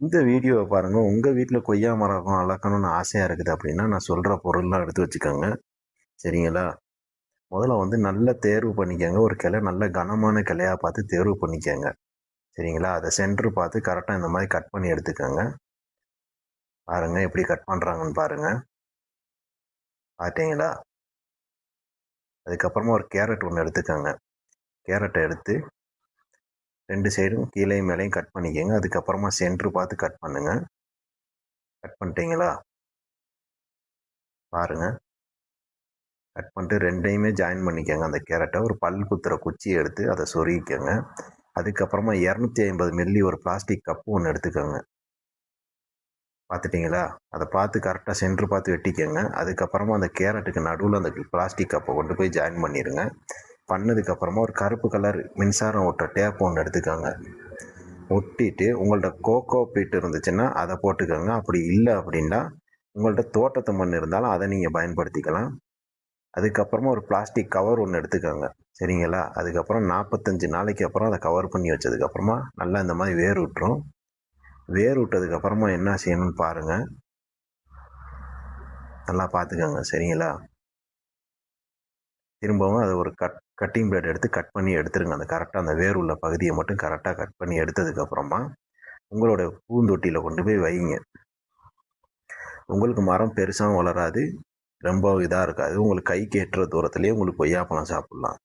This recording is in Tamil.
இந்த வீடியோவை பாருங்கள். உங்கள் வீட்டில் கொய்யா மரம் வளர்க்கணும்னு ஆசையாக இருக்குது அப்படின்னா நான் சொல்கிற பொருள்லாம் எடுத்து வச்சுக்கோங்க. சரிங்களா? முதல்ல வந்து நல்ல தேர்வு பண்ணிக்கோங்க. ஒரு கிளை நல்ல கனமான கிளையாக பார்த்து தேர்வு பண்ணிக்கோங்க. சரிங்களா? அதை சென்ட்ரு பார்த்து கரெக்டாக இந்த மாதிரி கட் பண்ணி எடுத்துக்கோங்க. பாருங்கள் எப்படி கட் பண்ணுறாங்கன்னு பாருங்கள். பார்த்தீங்களா? அதுக்கப்புறமா ஒரு கேரட் ஒன்று எடுத்துக்கோங்க. கேரட்டை எடுத்து 2 சைடும் கீழேயும் மேலேயும் கட் பண்ணிக்கோங்க. அதுக்கப்புறமா சென்ட்ரு பார்த்து கட் பண்ணுங்கள். கட் பண்ணிட்டீங்களா? பாருங்கள். கட் பண்ணிட்டு 2யுமே ஜாயின் பண்ணிக்கோங்க. அந்த கேரட்டை ஒரு பல் குத்துற குச்சியை எடுத்து அதை சொருகிக்கோங்க. அதுக்கப்புறமா 250 மில்லி ஒரு பிளாஸ்டிக் கப்பு ஒன்று எடுத்துக்கோங்க. பார்த்துட்டிங்களா? அதை பார்த்து கரெக்டாக சென்ட்ரு பார்த்து வெட்டிக்கோங்க. அதுக்கப்புறமா அந்த கேரட்டுக்கு நடுவில் அந்த பிளாஸ்டிக் கப்பை கொண்டு போய் ஜாயின் பண்ணிடுங்க. பண்ணதுக்கப்புறமா ஒரு கருப்பு கலர் மின்சாரம் ஓட்டுற டேப் ஒன்று எடுத்துக்கோங்க. ஒட்டிட்டு உங்கள்ட்ட கோகோ பீட் இருந்துச்சுன்னா அதை போட்டுக்கோங்க. அப்படி இல்லை அப்படின்னா உங்கள்ட்ட தோட்டத்து மண் இருந்தாலும் அதை நீங்கள் பயன்படுத்திக்கலாம். அதுக்கப்புறமா ஒரு பிளாஸ்டிக் கவர் ஒன்று எடுத்துக்கோங்க. சரிங்களா? அதுக்கப்புறம் 45 நாளைக்கு அப்புறம் அதை கவர் பண்ணி வச்சதுக்கப்புறமா நல்லா இந்த மாதிரி வேர் விட்டுரும். வேர் விட்டதுக்கப்புறமா என்ன செய்யணும்னு பாருங்கள். நல்லா பார்த்துக்கோங்க. சரிங்களா? திரும்பவும் அதை ஒரு கட்டிங் பிளேட் எடுத்து கட் பண்ணி எடுத்துருங்க. அந்த கரெக்டாக அந்த வேர் உள்ள பகுதியை மட்டும் கரெக்டாக கட் பண்ணி எடுத்ததுக்கப்புறமா உங்களோட பூந்தொட்டியில் கொண்டு போய் வைங்க. உங்களுக்கு மரம் பெருசாகவும் வளராது, ரொம்ப இதாக இருக்காது. உங்களுக்கு கைக்கு எட்டுற தூரத்துலேயே உங்களுக்கு கொய்யாப்பழம் சாப்பிட்லாம்.